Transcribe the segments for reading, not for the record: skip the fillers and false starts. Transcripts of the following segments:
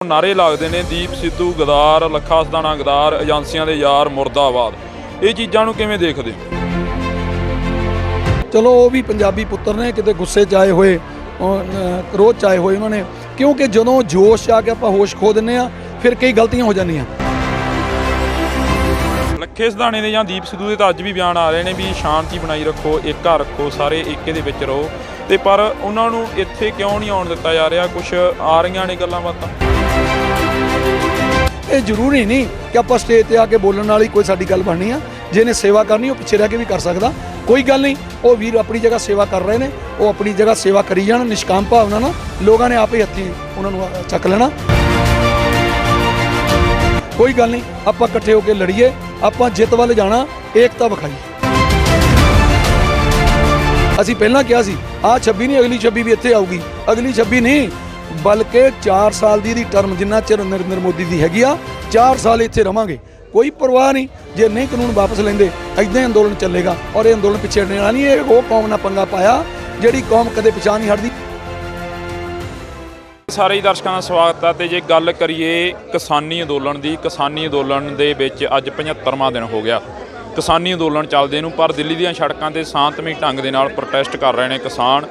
ਨਾਰੇ ਲੱਗਦੇ ਨੇ ਦੀਪ ਸਿੱਧੂ ਗਦਾਰ, ਲੱਖਾ ਸਦਾਣਾ ਗਦਾਰ, ਏਜੰਸੀਆਂ ਦੇ ਯਾਰ ਮੁਰਦਾਬਾਦ। ਇਹ ਚੀਜ਼ਾਂ ਨੂੰ ਕਿਵੇਂ ਦੇਖਦੇ ਹੋ? ਚਲੋ ਉਹ ਵੀ ਪੰਜਾਬੀ ਪੁੱਤਰ ਨੇ, ਕਿਤੇ ਗੁੱਸੇ 'ਚ ਆਏ ਹੋਏ, ਕਰੋਧ 'ਚ ਆਏ ਹੋਏ ਉਹਨਾਂ ਨੇ, ਕਿਉਂਕਿ ਜਦੋਂ ਜੋਸ਼ 'ਚ ਆ ਕੇ ਆਪਾਂ ਹੋਸ਼ ਖੋ ਦਿੰਦੇ ਆ ਫਿਰ ਕਈ ਗਲਤੀਆਂ ਹੋ ਜਾਂਦੀਆਂ। ਲੱਖੇ ਸਦਾਣੇ ਦੇ ਜਾਂ ਦੀਪ ਸਿੱਧੂ ਦੇ ਤਾਂ ਅੱਜ ਵੀ ਬਿਆਨ ਆ ਰਹੇ ਨੇ ਵੀ ਸ਼ਾਂਤੀ ਬਣਾਈ ਰੱਖੋ, ਏਕਾ ਰੱਖੋ, ਸਾਰੇ ਏਕੇ ਦੇ ਵਿੱਚ ਰਹੋ, ਤੇ ਪਰ ਉਹਨਾਂ ਨੂੰ ਇੱਥੇ ਕਿਉਂ ਨਹੀਂ ਆਉਣ ਦਿੱਤਾ ਜਾ ਰਿਹਾ? ਕੁਛ ਆ ਰਹੀਆਂ ਨੇ ਗੱਲਾਂ ਬਾਤਾਂ। ਇਹ ਜ਼ਰੂਰੀ ਨਹੀਂ ਕਿ ਆਪਾਂ ਸਟੇਜ 'ਤੇ ਆ ਕੇ ਬੋਲਣ ਨਾਲ ਹੀ ਕੋਈ ਸਾਡੀ ਗੱਲ ਬਣਨੀ ਆ। ਜਿਹਨੇ ਸੇਵਾ ਕਰਨੀ ਉਹ ਪਿੱਛੇ ਰਹਿ ਕੇ ਵੀ ਕਰ ਸਕਦਾ, ਕੋਈ ਗੱਲ ਨਹੀਂ। ਉਹ ਵੀਰ ਆਪਣੀ ਜਗ੍ਹਾ ਸੇਵਾ ਕਰ ਰਹੇ ਨੇ, ਉਹ ਆਪਣੀ ਜਗ੍ਹਾ ਸੇਵਾ ਕਰੀ ਜਾਣ ਨਿਸ਼ਕਾਮ ਭਾਵਨਾ ਨਾਲ। ਲੋਕਾਂ ਨੇ ਆਪੇ ਹੱਥੀਂ ਉਹਨਾਂ ਨੂੰ ਚੱਕ ਲੈਣਾ, ਕੋਈ ਗੱਲ ਨਹੀਂ। ਆਪਾਂ ਇਕੱਠੇ ਹੋ ਕੇ ਲੜੀਏ, ਆਪਾਂ ਜਿੱਤ ਵੱਲ ਜਾਣਾ, ਏਕਤਾ ਵਿਖਾਈਏ। ਅਸੀਂ ਪਹਿਲਾਂ ਕਿਹਾ ਸੀ ਆਹ 26 ਨਹੀਂ, ਅਗਲੀ 26 ਵੀ ਇੱਥੇ ਆਊਗੀ। ਅਗਲੀ 26 ਨਹੀਂ, ਬਲਕਿ 4 ਸਾਲ ਦੀ ਟਰਮ ਜਿੰਨਾ ਚਿਰ ਨਰਿੰਦਰ ਮੋਦੀ ਦੀ ਹੈਗੀ ਆ, 4 ਸਾਲ ਇੱਥੇ ਰਵਾਂਗੇ, ਕੋਈ ਪਰਵਾਹ ਨਹੀਂ। ਜੇ ਨਹੀਂ ਕਾਨੂੰਨ ਵਾਪਸ ਲੈਂਦੇ, ਇੱਦਾਂ ਹੀ ਅੰਦੋਲਨ ਚੱਲੇਗਾ। ਔਰ ਇਹ ਅੰਦੋਲਨ ਪਿੱਛੇ ਹਟਣ ਵਾਲਾ ਨਹੀਂ। ਇਹ ਉਹ ਕੌਮ ਨਾਲ ਪੰਗਾ ਪਾਇਆ ਜਿਹੜੀ ਕੌਮ ਕਦੇ ਪਿਛਾਂ ਨਹੀਂ ਹਟਦੀ। ਸਾਰੇ ਹੀ ਦਰਸ਼ਕਾਂ ਦਾ ਸਵਾਗਤ ਹੈ। ਤੇ ਜੇ ਗੱਲ ਕਰੀਏ ਕਿਸਾਨੀ ਅੰਦੋਲਨ ਦੀ, ਕਿਸਾਨੀ ਅੰਦੋਲਨ ਦੇ ਵਿੱਚ ਅੱਜ 75ਵਾਂ ਦਿਨ ਹੋ ਗਿਆ ਕਿਸਾਨੀ ਅੰਦੋਲਨ ਚੱਲਦੇ ਨੂੰ, ਪਰ ਦਿੱਲੀ ਦੀਆਂ ਸੜਕਾਂ ਤੇ ਸ਼ਾਂਤਮਈ ਢੰਗ ਦੇ ਨਾਲ ਪ੍ਰੋਟੈਸਟ ਕਰ ਰਹੇ ਨੇ ਕਿਸਾਨ।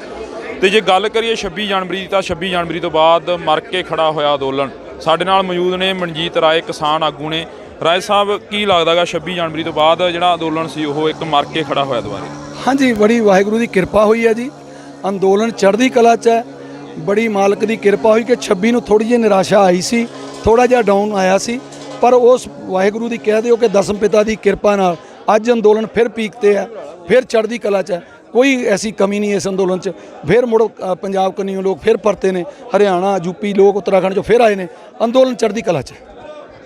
ਤੇ ਜੇ ਗੱਲ ਕਰੀਏ 26 ਜਨਵਰੀ ਦੀ, ਤਾਂ 26 ਜਨਵਰੀ ਤੋਂ ਬਾਅਦ ਮਰ ਕੇ ਖੜਾ ਹੋਇਆ ਅੰਦੋਲਨ। ਸਾਡੇ ਨਾਲ ਮੌਜੂਦ ਨੇ ਮਨਜੀਤ ਰਾਏ, ਕਿਸਾਨ ਆਗੂ ਨੇ। ਰਾਏ ਸਾਹਿਬ, ਕੀ ਲੱਗਦਾ ਗਾ 26 ਜਨਵਰੀ ਤੋਂ ਬਾਅਦ ਜਿਹੜਾ ਅੰਦੋਲਨ ਸੀ ਉਹ ਇੱਕ ਮਰ ਕੇ ਖੜਾ ਹੋਇਆ ਦੁਬਾਰੇ? ਹਾਂਜੀ, ਬੜੀ ਵਾਹਿਗੁਰੂ ਦੀ ਕਿਰਪਾ ਹੋਈ ਹੈ ਜੀ। ਅੰਦੋਲਨ ਚੜ੍ਹਦੀ ਕਲਾ 'ਚ ਹੈ। ਬੜੀ ਮਾਲਕ ਦੀ ਕਿਰਪਾ ਹੋਈ ਕਿ 26 ਨੂੰ ਥੋੜ੍ਹੀ ਜਿਹੀ ਨਿਰਾਸ਼ਾ ਆਈ ਸੀ, ਥੋੜ੍ਹਾ ਜਿਹਾ ਡਾਊਨ ਆਇਆ ਸੀ, ਪਰ ਉਸ ਵਾਹਿਗੁਰੂ ਦੀ ਕਹਿ ਦਿਓ ਕਿ ਦਸਮ ਪਿਤਾ ਦੀ ਕਿਰਪਾ ਨਾਲ ਅੱਜ ਅੰਦੋਲਨ ਫਿਰ ਪੀਕ 'ਤੇ ਹੈ, ਫਿਰ ਚੜ੍ਹਦੀ ਕਲਾ 'ਚ ਹੈ। ਕੋਈ ਐਸੀ ਕਮੀ ਨਹੀਂ ਇਸ ਅੰਦੋਲਨ 'ਚ। ਫਿਰ ਮੁੜ ਪੰਜਾਬ ਕਨੀਓ ਲੋਕ ਫਿਰ ਪਰਤੇ ਨੇ, ਹਰਿਆਣਾ, ਯੂਪੀ ਲੋਕ ਉੱਤਰਾਖੰਡ 'ਚੋਂ ਫਿਰ ਆਏ ਨੇ। ਅੰਦੋਲਨ ਚੜ੍ਹਦੀ ਕਲਾ 'ਚ ਹੈ।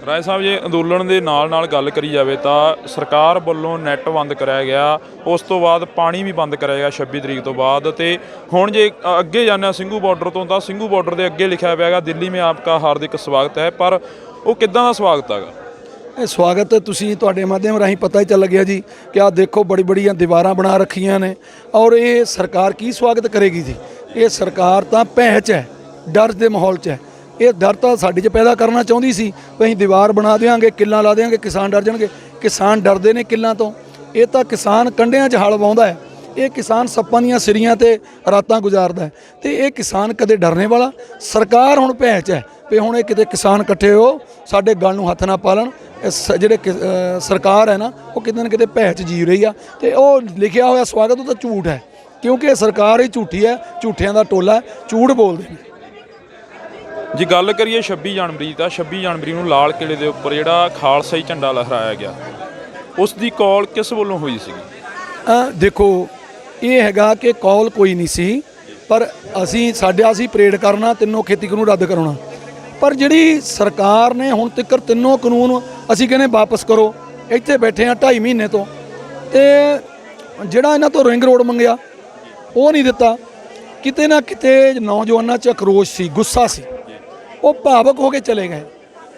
ਰਾਏ ਸਾਹਿਬ, ਜੇ ਅੰਦੋਲਨ ਦੇ ਨਾਲ ਗੱਲ ਕਰੀ ਜਾਵੇ ਤਾਂ ਸਰਕਾਰ ਵੱਲੋਂ ਨੈੱਟ ਬੰਦ ਕਰਾਇਆ ਗਿਆ, ਉਸ ਤੋਂ ਬਾਅਦ ਪਾਣੀ ਵੀ ਬੰਦ ਕਰਾਇਆ ਗਿਆ 26 ਤਰੀਕ ਤੋਂ ਬਾਅਦ। ਤੇ ਹੁਣ ਜੇ ਅੱਗੇ ਜਾਂਦੇ ਹਾਂ ਸਿੰਘੂ ਬਾਰਡਰ ਤੋਂ, ਤਾਂ ਸਿੰਘੂ ਬਾਰਡਰ ਦੇ ਅੱਗੇ ਲਿਖਿਆ ਪਿਆ ਹੈਗਾ ਦਿੱਲੀ ਮੇਂ ਆਪਕਾ ਹਾਰਦਿਕ ਸਵਾਗਤ ਹੈ। ਪਰ ਉਹ ਕਿੱਦਾਂ ਦਾ ਸਵਾਗਤ ਹੈਗਾ? ਇਹ ਸਵਾਗਤ ਤੁਸੀਂ ਤੁਹਾਡੇ ਮਾਧਿਅਮ ਰਾਹੀਂ ਪਤਾ ਹੀ ਚੱਲ ਗਿਆ ਜੀ ਕਿ ਆਹ ਦੇਖੋ ਬੜੀ ਬੜੀਆਂ ਦੀਵਾਰਾਂ ਬਣਾ ਰੱਖੀਆਂ ਨੇ। ਔਰ ਇਹ ਸਰਕਾਰ ਕੀ ਸਵਾਗਤ ਕਰੇਗੀ ਜੀ? ਇਹ ਸਰਕਾਰ ਤਾਂ ਭੈਂ 'ਚ ਹੈ, ਡਰ ਦੇ ਮਾਹੌਲ 'ਚ ਹੈ। ਇਹ ਡਰ ਤਾਂ ਸਾਡੇ 'ਚ ਪੈਦਾ ਕਰਨਾ ਚਾਹੁੰਦੀ ਸੀ ਵੀ ਅਸੀਂ ਦੀਵਾਰ ਬਣਾ ਦੇਵਾਂਗੇ, ਕਿੱਲਾਂ ਲਾ ਦੇਵਾਂਗੇ, ਕਿਸਾਨ ਡਰ ਜਾਣਗੇ। ਕਿਸਾਨ ਡਰਦੇ ਨੇ ਕਿੱਲਾਂ ਤੋਂ। ਇਹ ਤਾਂ ਕਿਸਾਨ ਕੰਢਿਆਂ 'ਚ ਹਲ ਵਾਹੁੰਦਾ ਹੈ। ਇਹ ਕਿਸਾਨ ਸੱਪਾਂ ਦੀਆਂ ਸਿਰੀਆਂ ਤੇ ਰਾਤਾਂ ਗੁਜ਼ਾਰਦਾ ਹੈ। ਤੇ ਇਹ ਕਿਸਾਨ ਕਦੇ ਡਰਨੇ ਵਾਲਾ? ਸਰਕਾਰ ਹੁਣ ਭੈਂ 'ਚ ਹੈ ਵੀ ਹੁਣ ਇਹ ਕਿਤੇ ਕਿਸਾਨ ਇਕੱਠੇ ਹੋ ਸਾਡੇ ਗਲ ਨੂੰ ਹੱਥ ਨਾ ਪਾ ਲੈਣ। ਜਿਹੜੇ ਸਰਕਾਰ ਹੈ ਨਾ, ਉਹ ਕਿਤੇ ਨਾ ਕਿਤੇ ਭੈਂ 'ਚ ਜੀ ਰਹੀ ਆ। ਤੇ ਉਹ ਲਿਖਿਆ ਹੋਇਆ ਸਵਾਗਤ ਉਹ ਤਾਂ ਝੂਠ ਹੈ, ਕਿਉਂਕਿ ਇਹ ਸਰਕਾਰ ਹੀ ਝੂਠੀ ਹੈ, ਝੂਠਿਆਂ ਦਾ ਟੋਲਾ ਹੈ, ਝੂਠ ਬੋਲਦੇ ਨੇ। ਜੇ ਗੱਲ ਕਰੀਏ 26 ਜਨਵਰੀ ਤਾਂ 26 ਜਨਵਰੀ ਨੂੰ ਲਾਲ ਕਿਲ੍ਹੇ ਦੇ ਉੱਪਰ ਜਿਹੜਾ ਖਾਲਸਾਈ ਝੰਡਾ ਲਹਿਰਾਇਆ ਗਿਆ, ਉਸ ਦੀ ਕੌਲ ਕਿਸ ਵੱਲੋਂ ਹੋਈ ਸੀਗੀ? ਦੇਖੋ, ਇਹ ਹੈਗਾ ਕਿ ਕੌਲ ਕੋਈ ਨਹੀਂ ਸੀ, ਪਰ ਅਸੀਂ ਪਰੇਡ ਕਰਨਾ, ਤਿੰਨੋਂ ਖੇਤੀ ਕਾਨੂੰਨ ਰੱਦ ਕਰਾਉਣਾ। ਪਰ ਜਿਹੜੀ ਸਰਕਾਰ ਨੇ ਹੁਣ ਤੱਕ ਤਿੰਨੋਂ ਕਾਨੂੰਨ ਅਸੀਂ ਕਹਿੰਦੇ ਵਾਪਸ ਕਰੋ। ਇੱਥੇ ਬੈਠੇ ਆ 2.5 ਮਹੀਨੇ ਤੋਂ, ਤੇ ਜਿਹੜਾ ਇਹਨਾਂ ਤੋਂ ਰਿੰਗ ਰੋਡ ਮੰਗਿਆ ਉਹ ਨਹੀਂ ਦਿੱਤਾ। ਕਿਤੇ ਨਾ ਕਿਤੇ ਨੌਜਵਾਨਾਂ 'ਚ ਆਕਰੋਸ਼ ਸੀ, ਗੁੱਸਾ ਸੀ, ਉਹ ਭਾਵਕ ਹੋ ਕੇ ਚਲੇ ਗਏ।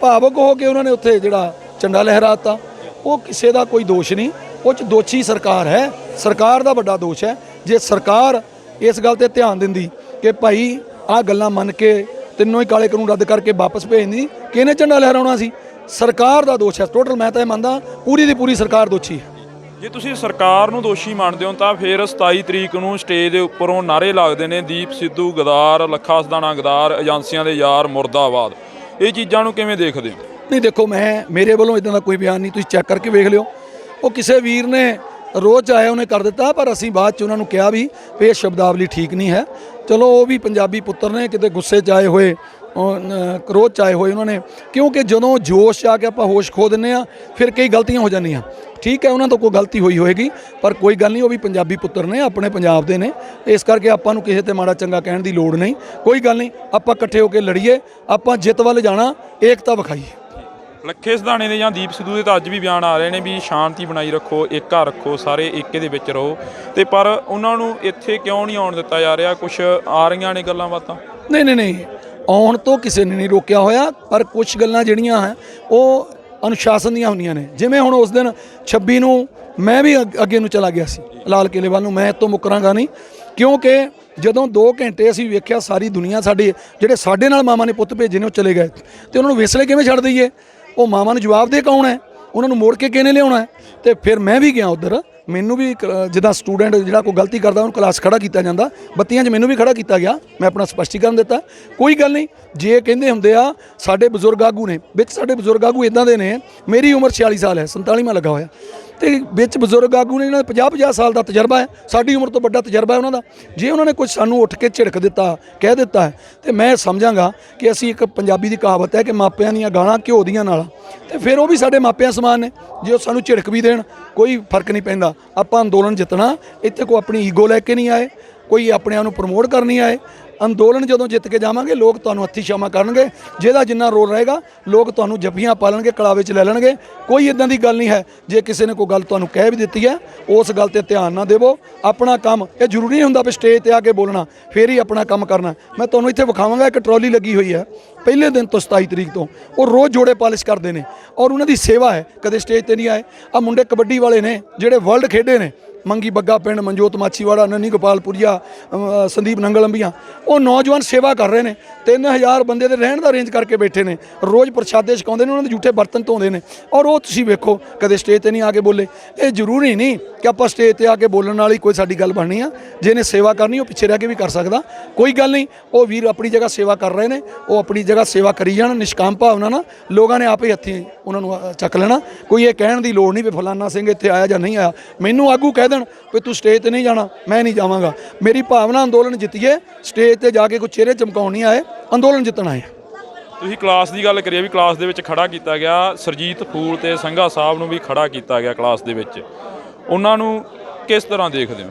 ਭਾਵਕ ਹੋ ਕੇ ਉਹਨਾਂ ਨੇ ਉੱਥੇ ਜਿਹੜਾ ਝੰਡਾ ਲਹਿਰਾਤਾ। ਉਹ ਕਿਸੇ ਦਾ ਕੋਈ ਦੋਸ਼ ਨਹੀਂ, ਉਹ 'ਚ ਦੋਸ਼ੀ ਸਰਕਾਰ ਹੈ, ਸਰਕਾਰ ਦਾ ਵੱਡਾ ਦੋਸ਼ ਹੈ। ਜੇ ਸਰਕਾਰ ਇਸ ਗੱਲ 'ਤੇ ਧਿਆਨ ਦਿੰਦੀ ਕਿ ਭਾਈ ਆਹ ਗੱਲਾਂ ਮੰਨ ਕੇ ਤਿੰਨੋਂ ਹੀ ਕਾਲੇ ਕਾਨੂੰਨ ਰੱਦ ਕਰਕੇ ਵਾਪਸ ਭੇਜਦੀ, ਕਿਹਨੇ ਝੰਡਾ ਲਹਿਰਾਉਣਾ ਸੀ? ਸਰਕਾਰ ਦਾ ਦੋਸ਼ ਹੈ ਟੋਟਲ। ਮੈਂ ਤਾਂ ਇਹ ਮੰਨਦਾ ਪੂਰੀ ਦੀ ਪੂਰੀ ਸਰਕਾਰ ਦੋਸ਼ੀ ਹੈ। ਜੇ ਤੁਸੀਂ ਸਰਕਾਰ ਨੂੰ ਦੋਸ਼ੀ ਮੰਨਦੇ ਹੋ ਤਾਂ ਫਿਰ 27 ਤਰੀਕ ਨੂੰ ਸਟੇਜ ਦੇ ਉੱਪਰੋਂ ਨਾਰੇ ਲੱਗਦੇ ਨੇ ਦੀਪ ਸਿੱਧੂ ਗਦਾਰ, ਲੱਖਾ ਸਦਾਣਾ ਗਦਾਰ, ਏਜੰਸੀਆਂ ਦੇ ਯਾਰ ਮੁਰਦਾਬਾਦ। ਇਹ ਚੀਜ਼ਾਂ ਨੂੰ ਕਿਵੇਂ ਦੇਖਦੇ ਹੋ? ਨਹੀਂ ਦੇਖੋ, ਮੇਰੇ ਵੱਲੋਂ ਇੱਦਾਂ ਦਾ ਕੋਈ ਬਿਆਨ ਨਹੀਂ, ਤੁਸੀਂ ਚੈੱਕ ਕਰਕੇ ਵੇਖ ਲਿਓ। ਉਹ ਕਿਸੇ ਵੀਰ ਨੇ ਰੋਜ਼ ਆਇਆ ਉਹਨੇ ਕਰ ਦਿੱਤਾ, ਪਰ ਅਸੀਂ ਬਾਅਦ 'ਚ ਉਹਨਾਂ ਨੂੰ ਕਿਹਾ ਵੀ ਇਹ ਸ਼ਬਦਾਵਲੀ ਠੀਕ ਨਹੀਂ ਹੈ। ਚਲੋ ਉਹ ਵੀ ਪੰਜਾਬੀ ਪੁੱਤਰ ਨੇ, ਕਿਤੇ ਗੁੱਸੇ 'ਚ ਆਏ ਹੋਏ, ਕਰੋਧ 'ਚ ਆਏ ਹੋਏ ਉਹਨਾਂ ਨੇ, ਕਿਉਂਕਿ ਜਦੋਂ ਜੋਸ਼ 'ਚ ਆ ਕੇ ਆਪਾਂ ਹੋਸ਼ ਖੋ ਦਿੰਦੇ ਆ ਫਿਰ ਕਈ ਗਲਤੀਆਂ ਹੋ ਜਾਂਦੀਆਂ। ਠੀਕ ਹੈ, ਉਹਨਾਂ ਤੋਂ ਕੋਈ ਗਲਤੀ ਹੋਈ ਹੋਏਗੀ, ਪਰ ਕੋਈ ਗੱਲ ਨਹੀਂ, ਉਹ ਵੀ ਪੰਜਾਬੀ ਪੁੱਤਰ ਨੇ, ਆਪਣੇ ਪੰਜਾਬ ਦੇ ਨੇ। ਇਸ ਕਰਕੇ ਆਪਾਂ ਨੂੰ ਕਿਸੇ ਤੇ ਮਾੜਾ ਚੰਗਾ ਕਹਿਣ ਦੀ ਲੋੜ ਨਹੀਂ, ਕੋਈ ਗੱਲ ਨਹੀਂ। ਆਪਾਂ ਇਕੱਠੇ ਹੋ ਕੇ ਲੜੀਏ, ਆਪਾਂ ਜਿੱਤ ਵੱਲ ਜਾਣਾ, ਏਕਤਾ ਵਿਖਾਈਏ। ਲੱਖੇ ਸਦਾਣੇ ਦੇ ਜਾਂ ਦੀਪ ਸਿੱਧੂ ਦੇ ਤਾਂ ਅੱਜ ਵੀ ਬਿਆਨ ਆ ਰਹੇ ਨੇ ਵੀ ਸ਼ਾਂਤੀ ਬਣਾਈ ਰੱਖੋ, ਏਕਾ ਰੱਖੋ, ਸਾਰੇ ਏਕੇ ਦੇ ਵਿੱਚ ਰਹੋ, ਤੇ ਪਰ ਉਹਨਾਂ ਨੂੰ ਇੱਥੇ ਕਿਉਂ ਨਹੀਂ ਆਉਣ ਦਿੱਤਾ ਜਾ ਰਿਹਾ? ਕੁਛ ਆ ਰਹੀਆਂ ਨੇ ਗੱਲਾਂ ਬਾਤਾਂ। ਨਹੀਂ, ਆਉਣ ਤੋਂ ਕਿਸੇ ਨੇ ਨਹੀਂ ਰੋਕਿਆ ਹੋਇਆ, ਪਰ ਕੁਛ ਗੱਲਾਂ ਜਿਹੜੀਆਂ ਹੈ ਉਹ ਅਨੁਸ਼ਾਸਨ ਦੀਆਂ ਹੁੰਦੀਆਂ ਨੇ। ਜਿਵੇਂ ਹੁਣ ਉਸ ਦਿਨ 26 ਨੂੰ ਮੈਂ ਵੀ ਅੱਗੇ ਨੂੰ ਚਲਾ ਗਿਆ ਸੀ ਲਾਲ ਕਿਲ੍ਹੇ ਵੱਲ ਨੂੰ, ਮੈਂ ਇੱਥੋਂ ਮੁੱਕਰਾਂਗਾ ਨਹੀਂ, ਕਿਉਂਕਿ ਜਦੋਂ 2 ਘੰਟੇ ਅਸੀਂ ਵੇਖਿਆ ਸਾਰੀ ਦੁਨੀਆ ਸਾਡੇ ਜਿਹੜੇ ਸਾਡੇ ਨਾਲ ਮਾਵਾਂ ਨੇ ਪੁੱਤ ਭੇਜੇ ਨੇ ਉਹ ਚਲੇ ਗਏ ਤੇ ਉਹਨਾਂ ਨੂੰ ਵਿਸਲੇ ਕਿਵੇਂ ਛੱਡ ਦਈਏ? ਉਹ ਮਾਵਾਂ ਨੂੰ ਜਵਾਬ ਦੇ ਕੌਣ ਹੈ? ਉਹਨਾਂ ਨੂੰ ਮੋੜ ਕੇ ਕਿਹਨੇ ਲਿਆਉਣਾ ਹੈ? ਤੇ ਫਿਰ ਮੈਂ ਵੀ ਗਿਆ ਉੱਧਰ, ਮੈਨੂੰ ਵੀ ਜਿੱਦਾਂ ਸਟੂਡੈਂਟ ਜਿਹੜਾ ਕੋਈ ਗਲਤੀ ਕਰਦਾ ਉਹਨੂੰ ਕਲਾਸ ਖੜਾ ਕੀਤਾ ਜਾਂਦਾ, ਬੱਤੀਆਂ 'ਚ ਮੈਨੂੰ ਵੀ ਖੜਾ ਕੀਤਾ ਗਿਆ, ਮੈਂ ਆਪਣਾ ਸਪਸ਼ਟੀਕਰਨ ਦਿੱਤਾ। ਕੋਈ ਗੱਲ ਨਹੀਂ, ਜੇ ਕਹਿੰਦੇ ਹੁੰਦੇ ਆ ਸਾਡੇ ਬਜ਼ੁਰਗ ਆਗੂ ਨੇ, ਵਿੱਚ ਸਾਡੇ ਬਜ਼ੁਰਗ ਆਗੂ ਇੱਦਾਂ ਦੇ ਨੇ, ਮੇਰੀ ਉਮਰ 46 ਸਾਲ ਹੈ, 47ਵਾਂ ਲੱਗਾ ਹੋਇਆ, ਤੇ ਵਿੱਚ ਬਜ਼ੁਰਗ ਆਗੂ ਨੇ ਜਿਹਨਾਂ ਦਾ 50-50 ਸਾਲ ਦਾ ਤਜਰਬਾ ਹੈ, ਸਾਡੀ ਉਮਰ ਤੋਂ ਵੱਡਾ ਤਜਰਬਾ ਹੈ ਉਹਨਾਂ ਦਾ। ਜੇ ਉਹਨਾਂ ਨੇ ਕੁਝ ਸਾਨੂੰ ਉੱਠ ਕੇ ਝਿੜਕ ਦਿੱਤਾ, ਕਹਿ ਦਿੱਤਾ ਹੈ, ਤੇ ਮੈਂ ਸਮਝਾਂਗਾ ਕਿ ਅਸੀਂ ਇੱਕ ਪੰਜਾਬੀ ਦੀ ਕਹਾਵਤ ਹੈ ਕਿ ਮਾਪਿਆਂ ਦੀਆਂ ਗਾਲਾਂ ਘਿਓ ਦੀਆਂ ਨਾਲਾਂ, ਤੇ ਫਿਰ ਉਹ ਵੀ ਸਾਡੇ ਮਾਪਿਆਂ ਸਮਾਨ ਨੇ। ਜੇ ਉਹ ਸਾਨੂੰ ਝਿੜਕ ਵੀ ਦੇਣ ਕੋਈ ਫਰਕ ਨਹੀਂ ਪੈਂਦਾ। ਆਪਾਂ ਅੰਦੋਲਨ ਜਿੱਤਣਾ, ਇੱਥੇ ਕੋਈ ਆਪਣੀ ਈਗੋ ਲੈ ਕੇ ਨਹੀਂ ਆਏ, ਕੋਈ ਆਪਣੇ ਆਪ ਨੂੰ ਪ੍ਰਮੋਟ ਕਰਨੀ ਆਏ। ਅੰਦੋਲਨ ਜਦੋਂ ਜਿੱਤ ਕੇ ਜਾਵਾਂਗੇ ਲੋਕ ਤੁਹਾਨੂੰ ਹੱਥੀਂ ਛਾਵਾਂ ਕਰਨਗੇ, ਜਿਹਦਾ ਜਿੰਨਾ ਰੋਲ ਰਹੇਗਾ ਲੋਕ ਤੁਹਾਨੂੰ ਜੱਫੀਆਂ ਪਾ ਲੈਣਗੇ, ਕਲਾਵੇ 'ਚ ਲੈ ਲੈਣਗੇ। ਕੋਈ ਇਦਾਂ ਦੀ ਗੱਲ ਨਹੀਂ ਹੈ। ਜੇ ਕਿਸੇ ਨੇ ਕੋਈ ਗੱਲ ਤੁਹਾਨੂੰ ਕਹਿ ਵੀ ਦਿੱਤੀ ਹੈ, ਉਸ ਗੱਲ ਤੇ ਧਿਆਨ ਨਾ ਦੇਵੋ। ਆਪਣਾ ਕੰਮ, ਇਹ ਜ਼ਰੂਰੀ ਨਹੀਂ ਹੁੰਦਾ ਵੀ ਸਟੇਜ ਤੇ ਆ ਕੇ ਬੋਲਣਾ ਫੇਰ ਹੀ ਆਪਣਾ ਕੰਮ ਕਰਨਾ। ਮੈਂ ਤੁਹਾਨੂੰ ਇੱਥੇ ਵਿਖਾਵਾਂਗਾ, ਇੱਕ ਟਰਾਲੀ ਲੱਗੀ ਹੋਈ ਹੈ ਪਹਿਲੇ ਦਿਨ ਤੋਂ 27 ਤਰੀਕ ਤੋਂ, ਉਹ ਰੋਜ਼ ਜੋੜੇ ਪਾਲਿਸ਼ ਕਰਦੇ ਨੇ ਔਰ ਉਹਨਾਂ ਦੀ ਸੇਵਾ ਹੈ, ਕਦੇ ਸਟੇਜ ਤੇ ਨਹੀਂ ਆਏ। ਆ ਮੁੰਡੇ ਕਬੱਡੀ ਵਾਲੇ ਨੇ ਜਿਹੜੇ ਵਰਲਡ ਖੇਡੇ ਨੇ, ਮੰਗੀ ਬੱਗਾ ਪਿੰਡ, ਮਨਜੋਤ ਮਾਛੀਵਾੜਾ, ਨੰਨੀ ਗੋਪਾਲਪੁਰੀਆ, ਸੰਦੀਪ ਨੰਗਲ ਅੰਬੀਆਂ, ਉਹ ਨੌਜਵਾਨ ਸੇਵਾ ਕਰ ਰਹੇ ਨੇ। 3000 ਬੰਦੇ ਦੇ ਰਹਿਣ ਦਾ ਅਰੇਂਜ ਕਰਕੇ ਬੈਠੇ ਨੇ, ਰੋਜ਼ ਪ੍ਰਸ਼ਾਦੇ ਛਕਾਉਂਦੇ ਨੇ, ਉਹਨਾਂ ਦੇ ਝੂਠੇ ਬਰਤਨ ਧੋਂਦੇ ਨੇ, ਔਰ ਉਹ ਤੁਸੀਂ ਵੇਖੋ ਕਦੇ ਸਟੇਜ ਤੇ ਨਹੀਂ ਆ ਕੇ ਬੋਲੇ। ਇਹ ਜ਼ਰੂਰੀ ਨਹੀਂ ਕਿ ਆਪਾਂ ਸਟੇਜ ਤੇ ਆ ਕੇ ਬੋਲਣ ਨਾਲ ਹੀ ਕੋਈ ਸਾਡੀ ਗੱਲ ਬਣਨੀ ਆ। ਜਿਹਨੇ ਸੇਵਾ ਕਰਨੀ ਉਹ ਪਿੱਛੇ ਰਹਿ ਕੇ ਵੀ ਕਰ ਸਕਦਾ, ਕੋਈ ਗੱਲ ਨਹੀਂ। ਉਹ ਵੀਰ ਆਪਣੀ ਜਗ੍ਹਾ ਸੇਵਾ ਕਰ ਰਹੇ ਨੇ, ਉਹ ਆਪਣੀ ਜਗ੍ਹਾ ਸੇਵਾ ਕਰੀ ਜਾਣ ਨਿਸ਼ਕਾਮ ਭਾਵਨਾ ਨਾਲ। ਲੋਕਾਂ ਨੇ ਆਪੇ ਹੱਥੀਂ ਉਹਨਾਂ ਨੂੰ ਚੱਕ ਲੈਣਾ। ਕੋਈ ਇਹ ਕਹਿਣ ਦੀ ਲੋੜ ਨਹੀਂ ਵੀ ਫਲਾਨਾ ਸਿੰਘ ਇੱਥੇ ਆਇਆ ਜਾਂ ਨਹੀਂ ਆਇਆ। ਮੈਨੂੰ ਆਗੂ ਕਹਿ ਦੇਣ ਵੀ ਤੂੰ ਸਟੇਜ ਤੇ ਨਹੀਂ ਜਾਣਾ, ਮੈਂ ਨਹੀਂ ਜਾਵਾਂਗਾ। ਮੇਰੀ ਭਾਵਨਾ ਅੰਦੋਲਨ ਜਿੱਤੀਏ, ਸਟੇਜ ਤੇ ਜਾ ਕੇ ਕੋਈ ਚਿਹਰੇ ਚਮਕਾਉਣ ਨਹੀਂ ਆਏ, ਅੰਦੋਲਨ ਜਿੱਤਣ ਆਏ। ਤੁਸੀਂ ਕਲਾਸ ਦੀ ਗੱਲ ਕਰੀਏ ਵੀ ਕਲਾਸ ਦੇ ਵਿੱਚ ਖੜਾ ਕੀਤਾ ਗਿਆ, ਸਰਜੀਤ ਫੂਲ ਤੇ ਸੰਘਾ ਸਾਹਿਬ ਨੂੰ ਵੀ ਖੜਾ ਕੀਤਾ ਗਿਆ ਕਲਾਸ ਦੇ ਵਿੱਚ, ਉਹਨਾਂ ਨੂੰ ਕਿਸ ਤਰ੍ਹਾਂ ਦੇਖਦੇ ਹੋ?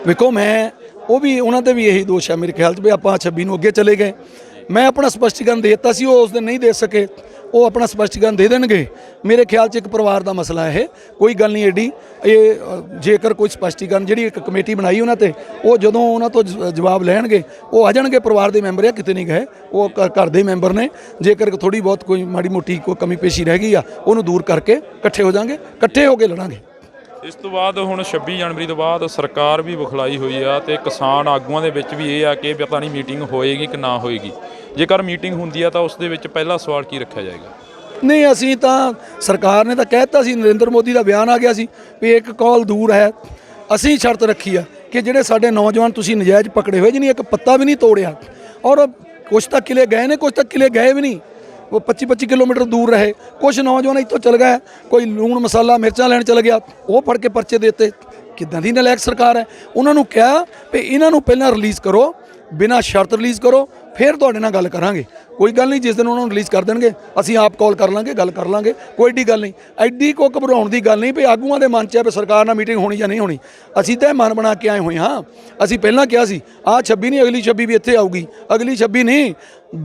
ਵੇਖੋ, ਮੈਂ ਉਹ ਵੀ ਉਹਨਾਂ ਤੇ ਵੀ ਇਹੀ ਦੋਸ਼ ਹੈ ਮੇਰੇ ਖਿਆਲ 'ਚ ਵੀ ਆਪਾਂ 26 ਨੂੰ ਅੱਗੇ ਚਲੇ ਗਏ। ਮੈਂ ਆਪਣਾ ਸਪਸ਼ਟੀਕਰਨ ਦੇ ਦਿੱਤਾ ਸੀ, ਉਹ ਉਸ ਦਿਨ ਨਹੀਂ ਦੇ ਸਕੇ, ਉਹ ਆਪਣਾ ਸਪਸ਼ਟੀਕਰਨ ਦੇ ਦੇਣਗੇ। ਮੇਰੇ ਖਿਆਲ 'ਚ ਇੱਕ ਪਰਿਵਾਰ ਦਾ ਮਸਲਾ ਇਹ, ਕੋਈ ਗੱਲ ਨਹੀਂ ਐਡੀ। ਇਹ ਜੇਕਰ ਕੋਈ ਸਪਸ਼ਟੀਕਰਨ, ਜਿਹੜੀ ਇੱਕ ਕਮੇਟੀ ਬਣਾਈ ਉਹਨਾਂ ਤੇ, ਉਹ ਜਦੋਂ ਉਹਨਾਂ ਤੋਂ ਜਵਾਬ ਲੈਣਗੇ ਉਹ ਆ ਜਾਣਗੇ। ਪਰਿਵਾਰ ਦੇ ਮੈਂਬਰ ਆ, ਕਿਤੇ ਨਹੀਂ ਗਏ, ਉਹ ਘਰ ਦੇ ਮੈਂਬਰ ਨੇ। ਜੇਕਰ ਥੋੜੀ ਬਹੁਤ ਕੋਈ ਮਾੜੀ ਮੋਟੀ ਕੋਈ ਕਮੀ ਪੇਸ਼ੀ ਰਹਿ ਗਈ ਆ, ਉਹਨੂੰ ਦੂਰ ਕਰਕੇ ਇਕੱਠੇ ਹੋ ਜਾਾਂਗੇ, ਇਕੱਠੇ ਹੋ ਕੇ ਲੜਾਂਗੇ। ਇਸ ਤੋਂ ਬਾਅਦ ਹੁਣ 26 ਜਨਵਰੀ ਤੋਂ ਬਾਅਦ ਸਰਕਾਰ ਵੀ ਵਿਖਲਾਈ ਹੋਈ ਆ, ਤੇ ਕਿਸਾਨ ਆਗੂਆਂ ਦੇ ਵਿੱਚ ਵੀ ਇਹ ਆ ਕਿ ਪਤਾ ਨਹੀਂ ਮੀਟਿੰਗ ਹੋਏਗੀ ਕਿ ਨਾ ਹੋਏਗੀ। ਜੇਕਰ ਮੀਟਿੰਗ ਹੁੰਦੀ ਆ ਤਾਂ ਉਸ ਦੇ ਵਿੱਚ ਪਹਿਲਾ ਸਵਾਲ ਕੀ ਰੱਖਿਆ ਜਾਏਗਾ? ਨਹੀਂ, ਅਸੀਂ ਤਾਂ, ਸਰਕਾਰ ਨੇ ਤਾਂ ਕਹਿ ਦਿੱਤਾ ਸੀ, ਨਰਿੰਦਰ ਮੋਦੀ ਦਾ ਬਿਆਨ ਆ ਗਿਆ ਸੀ ਵੀ ਇੱਕ ਕੌਲ ਦੂਰ ਹੈ। ਅਸੀਂ ਸ਼ਰਤ ਰੱਖੀ ਆ ਕਿ ਜਿਹੜੇ ਸਾਡੇ ਨੌਜਵਾਨ ਤੁਸੀਂ ਨਜਾਇਜ਼ ਪਕੜੇ ਹੋਏ, ਜਿਹਨੇ ਇੱਕ ਪੱਤਾ ਵੀ ਨਹੀਂ ਤੋੜਿਆ, ਔਰ ਕੁਛ ਤਾਂ ਕਿਲੇ ਗਏ ਨੇ, ਕੁਛ ਤਾਂ ਕਿਲੇ ਗਏ ਵੀ ਨਹੀਂ, ਉਹ 25-25 ਕਿਲੋਮੀਟਰ ਦੂਰ ਰਹੇ। ਕੁਛ ਨੌਜਵਾਨ ਇੱਥੋਂ ਚਲ ਗਏ, ਕੋਈ ਲੂਣ ਮਸਾਲਾ ਮਿਰਚਾਂ ਲੈਣ ਚਲ ਗਿਆ, ਉਹ ਫੜ ਕੇ ਪਰਚੇ ਦੇ ਦਿੱਤੇ। ਕਿੱਦਾਂ ਦੀ ਨਲਾਇਕ ਸਰਕਾਰ ਹੈ? ਉਹਨਾਂ ਨੂੰ ਕਿਹਾ ਵੀ ਇਹਨਾਂ ਨੂੰ ਪਹਿਲਾਂ ਰਿਲੀਜ਼ ਕਰੋ, ਬਿਨਾਂ ਸ਼ਰਤ ਰਿਲੀਜ਼ ਕਰੋ, ਫਿਰ ਤੁਹਾਡੇ ਨਾਲ ਗੱਲ ਕਰਾਂਗੇ। ਕੋਈ ਗੱਲ ਨਹੀਂ, ਜਿਸ ਦਿਨ ਉਹਨਾਂ ਨੂੰ ਰਿਲੀਜ਼ ਕਰ ਦੇਣਗੇ ਅਸੀਂ ਆਪ ਕਾਲ ਕਰ ਲਾਂਗੇ, ਗੱਲ ਕਰ ਲਾਂਗੇ, ਕੋਈ ਏਡੀ ਗੱਲ ਨਹੀਂ। ਐਡੀ ਕੋ ਘਬਰਾਉਣ ਦੀ ਗੱਲ ਨਹੀਂ ਵੀ ਆਗੂਆਂ ਦੇ ਮਨ 'ਚ ਹੈ ਵੀ ਸਰਕਾਰ ਨਾਲ ਮੀਟਿੰਗ ਹੋਣੀ ਜਾਂ ਨਹੀਂ ਹੋਣੀ। ਅਸੀਂ ਤਾਂ ਮਨ ਬਣਾ ਕੇ ਆਏ ਹੋਏ ਹਾਂ। ਅਸੀਂ ਪਹਿਲਾਂ ਕਿਹਾ ਸੀ ਆਹ 26 ਨਹੀਂ, ਅਗਲੀ 26 ਵੀ ਇੱਥੇ ਆਊਗੀ। ਅਗਲੀ 26 ਨਹੀਂ,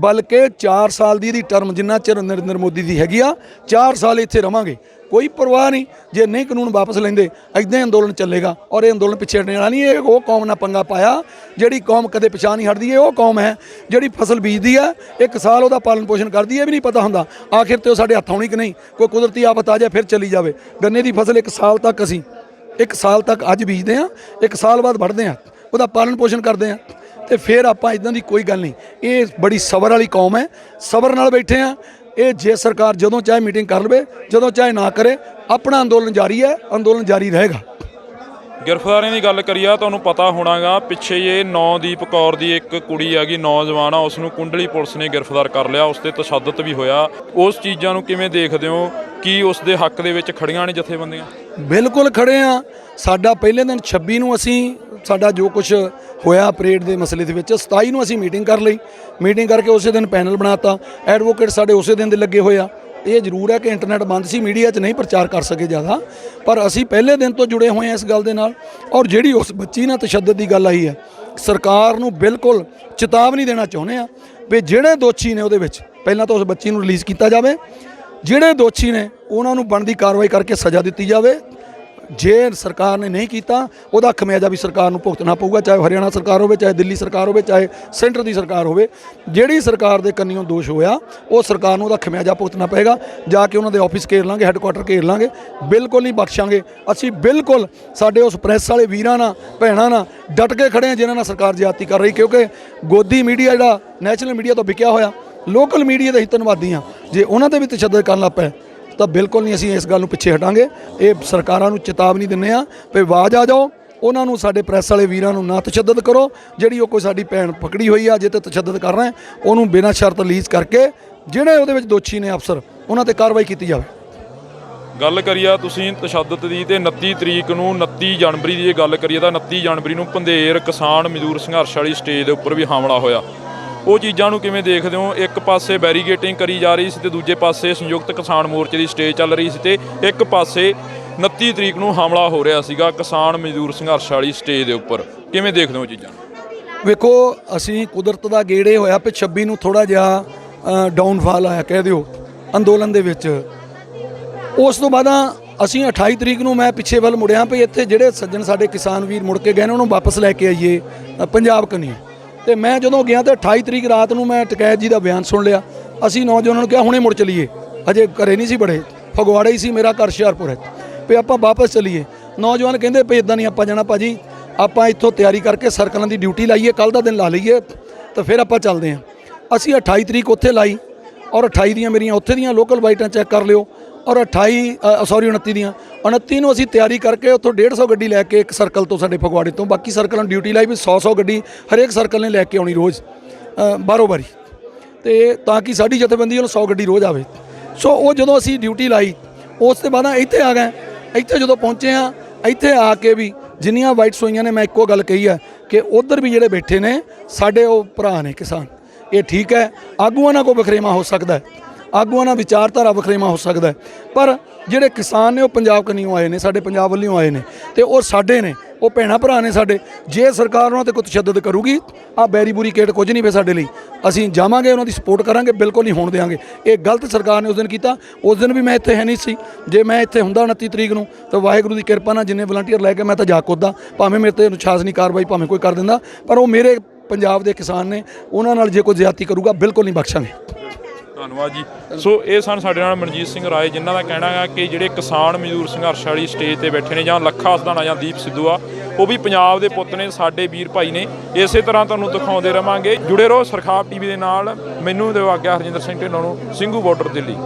ਬਲਕਿ 4 ਸਾਲ ਦੀ ਇਹਦੀ ਟਰਮ, ਜਿੰਨਾ ਚਿਰ ਨਰਿੰਦਰ ਮੋਦੀ ਦੀ ਹੈਗੀ ਆ, 4 ਸਾਲ ਇੱਥੇ ਰਵਾਂਗੇ, ਕੋਈ ਪਰਵਾਹ ਨਹੀਂ। ਜੇ ਨਹੀਂ ਕਾਨੂੰਨ ਵਾਪਸ ਲੈਂਦੇ, ਇੱਦਾਂ ਹੀ ਅੰਦੋਲਨ ਚੱਲੇਗਾ। ਔਰ ਇਹ ਅੰਦੋਲਨ ਪਿੱਛੇ ਹਟਣ ਵਾਲਾ ਨਹੀਂ। ਇਹ ਉਹ ਕੌਮ ਨਾਲ ਪੰਗਾ ਪਾਇਆ ਜਿਹੜੀ ਕੌਮ ਕਦੇ ਪਿਛਾਂ ਨਹੀਂ ਹਟਦੀ। ਇਹ ਉਹ ਕੌਮ ਹੈ ਜਿਹੜੀ ਫਸਲ ਬੀਜਦੀ ਹੈ, 1 ਸਾਲ ਉਹਦਾ ਪਾਲਣ ਪੋਸ਼ਣ ਕਰਦੀ ਹੈ, ਵੀ ਨਹੀਂ ਪਤਾ ਹੁੰਦਾ ਆਖਿਰ ਤੇ ਉਹ ਸਾਡੇ ਹੱਥ ਆਉਣੀ ਕਿ ਨਹੀਂ। ਕੋਈ ਕੁਦਰਤੀ ਆਫਤ ਆ ਜਾਏ ਫਿਰ ਚਲੀ ਜਾਵੇ। ਗੰਨੇ ਦੀ ਫਸਲ 1 ਸਾਲ ਤੱਕ, ਅਸੀਂ 1 ਸਾਲ ਤੱਕ ਅੱਜ ਬੀਜਦੇ ਹਾਂ, 1 ਸਾਲ ਬਾਅਦ ਵੱਢਦੇ ਹਾਂ, ਉਹਦਾ ਪਾਲਣ ਪੋਸ਼ਣ ਕਰਦੇ ਹਾਂ, ਤੇ ਫਿਰ ਆਪਾਂ ਇਦਾਂ ਦੀ ਕੋਈ ਗੱਲ ਨਹੀਂ। ਇਹ ਬੜੀ ਸਬਰ ਵਾਲੀ ਕੌਮ ਹੈ, ਸਬਰ ਨਾਲ ਬੈਠੇ ਹਾਂ। ਇਹ ਜੇ ਸਰਕਾਰ ਜਦੋਂ ਚਾਹੇ ਮੀਟਿੰਗ ਕਰ ਲਵੇ, ਜਦੋਂ ਚਾਹੇ ਨਾ ਕਰੇ, ਆਪਣਾ ਅੰਦੋਲਨ ਜਾਰੀ ਹੈ, ਅੰਦੋਲਨ ਜਾਰੀ ਰਹੇਗਾ। ਗ੍ਰਿਫਤਾਰੀਆਂ ਦੀ ਗੱਲ ਕਰੀਏ, ਤੁਹਾਨੂੰ ਪਤਾ ਹੋਣਾਗਾ ਪਿੱਛੇ ਇਹ ਨੌਦੀਪ ਕੌਰ ਦੀ ਇੱਕ ਕੁੜੀ ਹੈਗੀ, ਨੌਜਵਾਨ ਆ, ਉਸ ਨੂੰ ਕੁੰਡਲੀ ਪੁਲਿਸ ਨੇ ਗ੍ਰਿਫਤਾਰ ਕਰ ਲਿਆ, ਉਸ ਤੇ ਤਸ਼ੱਦਦ ਵੀ ਹੋਇਆ। ਉਸ ਚੀਜ਼ਾਂ ਨੂੰ ਕਿਵੇਂ ਦੇਖਦੇ ਹੋ? ਕੀ ਉਸ ਦੇ ਹੱਕ ਦੇ ਵਿੱਚ ਖੜੀਆਂ ਨੇ ਜਥੇਬੰਦੀਆਂ? ਬਿਲਕੁਲ ਖੜੇ ਆ। ਸਾਡਾ ਪਹਿਲੇ ਦਿਨ 26 ਨੂੰ ਅਸੀਂ, ਸਾਡਾ ਜੋ ਕੁਝ ਹੋਇਆ ਪਰੇਡ ਦੇ ਮਸਲੇ ਦੇ ਵਿੱਚ, 27 ਨੂੰ ਅਸੀਂ ਮੀਟਿੰਗ ਕਰ ਲਈ। ਮੀਟਿੰਗ ਕਰਕੇ ਉਸੇ ਦਿਨ ਪੈਨਲ ਬਣਾਤਾ। ਐਡਵੋਕੇਟ ਸਾਡੇ ਉਸੇ ਦਿਨ ਦੇ ਲੱਗੇ ਹੋਏ ਆ। ਇਹ ਜ਼ਰੂਰ ਹੈ ਕਿ ਇੰਟਰਨੈਟ ਬੰਦ ਸੀ, ਮੀਡੀਆ 'ਚ ਨਹੀਂ ਪ੍ਰਚਾਰ ਕਰ ਸਕੇ ਜ਼ਿਆਦਾ, ਪਰ ਅਸੀਂ ਪਹਿਲੇ ਦਿਨ ਤੋਂ ਜੁੜੇ ਹੋਏ ਹਾਂ ਇਸ ਗੱਲ ਦੇ ਨਾਲ। ਔਰ ਜਿਹੜੀ ਉਸ ਬੱਚੀ ਨਾਲ ਤਸ਼ੱਦਦ ਦੀ ਗੱਲ ਆਈ ਹੈ, ਸਰਕਾਰ ਨੂੰ ਬਿਲਕੁਲ ਚੇਤਾਵਨੀ ਦੇਣਾ ਚਾਹੁੰਦੇ ਆ ਵੀ ਜਿਹੜੇ ਦੋਸ਼ੀ ਨੇ ਉਹਦੇ ਵਿੱਚ, ਪਹਿਲਾਂ ਤਾਂ ਉਸ ਬੱਚੀ ਨੂੰ ਰਿਲੀਜ਼ ਕੀਤਾ ਜਾਵੇ, ਜਿਹੜੇ ਦੋਸ਼ੀ ਨੇ ਉਹਨਾਂ ਨੂੰ ਬਣਦੀ ਕਾਰਵਾਈ ਕਰਕੇ ਸਜ਼ਾ ਦਿੱਤੀ ਜਾਵੇ। ਜੇ ਸਰਕਾਰ ਨੇ ਨਹੀਂ ਕੀਤਾ ਉਹਦਾ ਖਮਿਆਜਾ ਵੀ ਸਰਕਾਰ ਨੂੰ ਭੁਗਤਣਾ ਪਊਗਾ, ਚਾਹੇ ਹਰਿਆਣਾ ਸਰਕਾਰ ਹੋਵੇ, ਚਾਹੇ ਦਿੱਲੀ ਸਰਕਾਰ ਹੋਵੇ, ਚਾਹੇ ਸੈਂਟਰ ਦੀ ਸਰਕਾਰ ਹੋਵੇ। ਜਿਹੜੀ ਸਰਕਾਰ ਦੇ ਕੰਨਿਓ ਦੋਸ਼ ਹੋਇਆ ਉਹ ਸਰਕਾਰ ਨੂੰ ਉਹਦਾ ਖਮਿਆਜਾ ਭੁਗਤਣਾ ਪਏਗਾ। ਜਾ ਕੇ ਉਹਨਾਂ ਦੇ ਆਫਿਸ ਘੇਰ ਲਾਂਗੇ, ਹੈੱਡਕੁਆਟਰ ਘੇਰ ਲਾਂਗੇ, ਬਿਲਕੁਲ ਨਹੀਂ ਬਖਸ਼ਾਂਗੇ ਅਸੀਂ। ਬਿਲਕੁਲ ਸਾਡੇ ਉਸ ਪ੍ਰੈਸ ਵਾਲੇ ਵੀਰਾਂ ਨਾਲ ਭੈਣਾਂ ਨਾਲ ਡਟ ਕੇ ਖੜੇ ਹਾਂ ਜਿਨ੍ਹਾਂ ਨਾਲ ਸਰਕਾਰ ਜ਼ਿਆਦਤੀ ਕਰ ਰਹੀ, ਕਿਉਂਕਿ ਗੋਦੀ ਮੀਡੀਆ ਜਿਹੜਾ ਨੈਸ਼ਨਲ ਮੀਡੀਆ ਤੋਂ ਵਿਕਿਆ ਹੋਇਆ, ਲੋਕਲ ਮੀਡੀਆ ਦੇ ਹੀ ਧੰਨਵਾਦੀ ਹਾਂ। ਜੇ ਉਹਨਾਂ 'ਤੇ ਵੀ ਤਸ਼ੱਦਦ ਕਰਨ ਲੱਗ ਪਏ ਤਾਂ ਬਿਲਕੁਲ ਨਹੀਂ ਅਸੀਂ ਇਸ ਗੱਲ ਨੂੰ ਪਿੱਛੇ ਹਟਾਂਗੇ। ਇਹ ਸਰਕਾਰਾਂ ਨੂੰ ਚੇਤਾਵਨੀ ਦਿੰਦੇ ਆ ਵੀ ਆਵਾਜ਼ ਆ ਜਾਓ, ਉਹਨਾਂ ਨੂੰ ਸਾਡੇ ਪ੍ਰੈਸ ਵਾਲੇ ਵੀਰਾਂ ਨੂੰ ਨਾ ਤਸ਼ੱਦਦ ਕਰੋ। ਜਿਹੜੀ ਉਹ ਕੋਈ ਸਾਡੀ ਭੈਣ ਪਕੜੀ ਹੋਈ ਆ ਜੇ ਤੇ ਤਸ਼ੱਦਦ ਕਰ ਰਹੇ ਉਹਨੂੰ ਬਿਨਾਂ ਸ਼ਰਤ ਰਿਲੀਜ਼ ਕਰਕੇ ਜਿਹੜੇ ਉਹਦੇ ਵਿੱਚ ਦੋਸ਼ੀ ਨੇ ਅਫਸਰ ਉਹਨਾਂ ਤੇ ਕਾਰਵਾਈ ਕੀਤੀ ਜਾਵੇ। ਗੱਲ ਕਰੀਏ ਤੁਸੀਂ ਤਸ਼ੱਦਦ ਦੀ ਤੇ 29 ਤਰੀਕ ਨੂੰ 29 ਜਨਵਰੀ ਦੀ ਜੇ ਗੱਲ ਕਰੀਏ ਤਾਂ 29 ਜਨਵਰੀ ਨੂੰ ਪੰਧੇਰ ਕਿਸਾਨ ਮਜ਼ਦੂਰ ਸੰਘਰਸ਼ ਵਾਲੀ ਸਟੇਜ ਦੇ ਉੱਪਰ ਵੀ ਹਮਲਾ ਹੋਇਆ। ਉਹ ਚੀਜ਼ਾਂ ਨੂੰ ਕਿਵੇਂ ਦੇਖਦੇ ਹੋ? ਇੱਕ ਪਾਸੇ ਬੈਰੀਗੇਟਿੰਗ ਕਰੀ ਜਾ ਰਹੀ ਸੀ ਤੇ ਦੂਜੇ ਪਾਸੇ ਸੰਯੁਕਤ ਕਿਸਾਨ ਮੋਰਚੇ ਦੀ ਸਟੇਜ ਚੱਲ ਰਹੀ ਸੀ ਤੇ ਇੱਕ ਪਾਸੇ 29 ਤਰੀਕ ਨੂੰ ਹਮਲਾ ਹੋ ਰਿਹਾ ਸੀਗਾ ਕਿਸਾਨ ਮਜ਼ਦੂਰ ਸੰਘਰਸ਼ ਵਾਲੀ ਸਟੇਜ ਦੇ ਉੱਪਰ। ਕਿਵੇਂ ਦੇਖਦੇ ਹੋ ਚੀਜ਼ਾਂ ਨੂੰ? ਵੇਖੋ ਅਸੀਂ ਕੁਦਰਤ ਦਾ ਗੇੜੇ ਹੋਇਆ ਵੀ 26 ਨੂੰ ਥੋੜਾ ਜਿਹਾ ਡਾਊਨਫਾਲ ਆਇਆ ਕਹਿ ਦਿਓ ਅੰਦੋਲਨ ਦੇ ਵਿੱਚ। ਉਸ ਤੋਂ ਬਾਅਦ ਅਸੀਂ 28 ਤਰੀਕ ਨੂੰ ਮੈਂ ਪਿੱਛੇ ਵੱਲ ਮੁੜਿਆ ਵੀ ਇੱਥੇ ਜਿਹੜੇ ਸੱਜਣ ਸਾਡੇ ਕਿਸਾਨ ਵੀਰ ਮੁੜ ਕੇ ਗਏ ਨੇ ਉਹਨੂੰ ਵਾਪਸ ਲੈ ਕੇ ਆਈਏ ਪੰਜਾਬ ਕਨੀ। ਤੇ ਮੈਂ ਜਦੋਂ ਗਿਆ ਤੇ 28 ਤਰੀਕ ਰਾਤ ਨੂੰ ਮੈਂ ਟਕੈਤ ਜੀ ਦਾ ਬਿਆਨ ਸੁਣ ਲਿਆ। ਅਸੀਂ ਨੌਜਵਾਨਾਂ ਨੂੰ ਕਿਹਾ ਹੁਣੇ ਮੁੜ ਚਲੀਏ, ਅਜੇ ਘਰੇ ਨਹੀਂ ਸੀ ਬੜੇ, ਫਗਵਾੜਾ ਹੀ ਸੀ, ਮੇਰਾ ਘਰ ਹੁਸ਼ਿਆਰਪੁਰ ਹੈ, ਵੀ ਆਪਾਂ ਵਾਪਸ ਚਲੀਏ। ਨੌਜਵਾਨ ਕਹਿੰਦੇ ਵੀ ਇਦਾਂ ਨਹੀਂ ਆਪਾਂ ਜਾਣਾ ਭਾਜੀ, ਆਪਾਂ ਇੱਥੋਂ ਤਿਆਰੀ ਕਰਕੇ ਸਰਕਲਾਂ ਦੀ ਡਿਊਟੀ ਲਾਈਏ, ਕੱਲ ਦਾ ਦਿਨ ਲਾ ਲਈਏ ਤਾਂ ਫਿਰ ਆਪਾਂ ਚੱਲਦੇ ਹਾਂ। ਅਸੀਂ 28 ਤਰੀਕ ਉੱਥੇ ਲਾਈ ਔਰ 28 ਦੀਆਂ ਮੇਰੀਆਂ ਉੱਥੇ ਦੀਆਂ ਲੋਕਲ ਬਾਈਟਾਂ ਚੈੱਕ ਕਰ ਲਿਓ ਔਰ 29 ਦੀਆਂ 29 ਨੂੰ ਅਸੀਂ ਤਿਆਰੀ ਕਰਕੇ ਉੱਥੋਂ 150 ਗੱਡੀ ਲੈ ਕੇ ਇੱਕ ਸਰਕਲ ਤੋਂ ਸਾਡੇ ਫਗਵਾੜੇ ਤੋਂ ਬਾਕੀ ਸਰਕਲਾਂ ਨੂੰ ਡਿਊਟੀ ਲਾਈ ਵੀ 100 ਗੱਡੀ ਹਰੇਕ ਸਰਕਲ ਨੇ ਲੈ ਕੇ ਆਉਣੀ ਰੋਜ਼ ਬਾਰੋ ਬਾਰੀ, ਤੇ ਤਾਂ ਕਿ ਸਾਡੀ ਜਥੇਬੰਦੀ ਨੂੰ 100 ਗੱਡੀ ਰੋਜ਼ ਆਵੇ। ਸੋ ਉਹ ਜਦੋਂ ਅਸੀਂ ਡਿਊਟੀ ਲਾਈ ਉਸ ਤੋਂ ਬਾਅਦ ਇੱਥੇ ਆ ਗਏ। ਇੱਥੇ ਜਦੋਂ ਪਹੁੰਚੇ ਆ ਇੱਥੇ ਆ ਕੇ ਵੀ ਜਿੰਨੀਆਂ ਵਾਈਟਸ ਹੋਈਆਂ ਨੇ ਮੈਂ ਇੱਕੋ ਗੱਲ ਕਹੀ ਹੈ ਕਿ ਉਧਰ ਵੀ ਜਿਹੜੇ ਬੈਠੇ ਨੇ ਸਾਡੇ ਉਹ ਭਰਾ ਨੇ ਕਿਸਾਨ, ਇਹ ਠੀਕ ਹੈ ਆਗੂਆਂ ਨਾਲ ਕੋਈ ਵਖਰੇਵਾਂ ਹੋ ਸਕਦਾ ਹੈ, ਆਗੂਆਂ ਨਾਲ ਵਿਚਾਰਧਾਰਾ ਵਖਰੇਵਾਂ ਹੋ ਸਕਦਾ ਹੈ, ਪਰ ਜਿਹੜੇ ਕਿਸਾਨ ਨੇ ਉਹ ਪੰਜਾਬ ਕਨੀਓ ਆਏ ਨੇ, ਸਾਡੇ ਪੰਜਾਬ ਵੱਲੋਂ ਆਏ ਨੇ ਤੇ ਉਹ ਸਾਡੇ ਨੇ, ਉਹ ਭੈਣਾਂ ਭਰਾ ਨੇ ਸਾਡੇ। ਜੇ ਸਰਕਾਰ ਉਹਨਾਂ 'ਤੇ ਕੋਈ ਤਸ਼ੱਦਦ ਕਰੂਗੀ ਆ ਬੈਰੀ ਬੂਰੀ ਕੇਟ ਕੁਝ ਨਹੀਂ ਵੇ ਸਾਡੇ ਲਈ, ਅਸੀਂ ਜਾਵਾਂਗੇ ਉਹਨਾਂ ਦੀ ਸਪੋਰਟ ਕਰਾਂਗੇ, ਬਿਲਕੁਲ ਨਹੀਂ ਹੋਣ ਦੇਵਾਂਗੇ। ਇਹ ਗਲਤ ਸਰਕਾਰ ਨੇ ਉਸ ਦਿਨ ਕੀਤਾ। ਉਸ ਦਿਨ ਵੀ ਮੈਂ ਇੱਥੇ ਹੈ ਨਹੀਂ ਸੀ, ਜੇ ਮੈਂ ਇੱਥੇ ਹੁੰਦਾ 29 ਤਰੀਕ ਨੂੰ ਤਾਂ ਵਾਹਿਗੁਰੂ ਦੀ ਕਿਰਪਾ ਨਾਲ ਜਿੰਨੇ ਵਲੰਟੀਅਰ ਲੈ ਕੇ ਮੈਂ ਤਾਂ ਜਾ ਕੁੱਦਾ, ਭਾਵੇਂ ਮੇਰੇ 'ਤੇ ਅਨੁਸ਼ਾਸਨੀ ਕਾਰਵਾਈ ਭਾਵੇਂ ਕੋਈ ਕਰ ਦਿੰਦਾ, ਪਰ ਉਹ ਮੇਰੇ ਪੰਜਾਬ ਦੇ ਕਿਸਾਨ ਨੇ, ਉਹਨਾਂ ਨਾਲ ਜੇ ਕੋਈ ਜ਼ਿਆਦਤੀ ਕਰੂਗਾ ਬਿਲਕੁਲ ਨਹੀਂ ਬਖਸ਼ਾਂਗੇ। ਧੰਨਵਾਦ ਜੀ। ਸੋ ਇਹ ਸਨ ਸਾਡੇ ਨਾਲ ਮਨਜੀਤ ਸਿੰਘ ਰਾਏ, ਜਿਨ੍ਹਾਂ ਦਾ ਕਹਿਣਾ ਹੈ ਕਿ ਜਿਹੜੇ ਕਿਸਾਨ ਮਜ਼ਦੂਰ ਸੰਘਰਸ਼ ਵਾਲੀ ਸਟੇਜ ਤੇ ਬੈਠੇ ਨੇ, ਜਾਂ ਲੱਖਾ ਅਸਦਾਨਾ ਜਾਂ ਦੀਪ ਸਿੱਧੂ ਆ, ਉਹ ਵੀ ਪੰਜਾਬ ਦੇ ਪੁੱਤ ਨੇ, ਸਾਡੇ ਵੀਰ ਭਾਈ ਨੇ। ਇਸੇ ਤਰ੍ਹਾਂ ਤੁਹਾਨੂੰ ਦਿਖਾਉਂਦੇ ਰਵਾਂਗੇ। ਜੁੜੇ ਰਹੋ ਸਰਖਾਬ ਟੀਵੀ ਦੇ ਨਾਲ। ਮੈਨੂੰ ਦਿਓ ਆਗਿਆ ਹਰਜਿੰਦਰ ਸਿੰਘ ਢਿੱਲੋਂ ਨੂੰ, ਸਿੰਘੂ ਬਾਰਡਰ ਦਿੱਲੀ।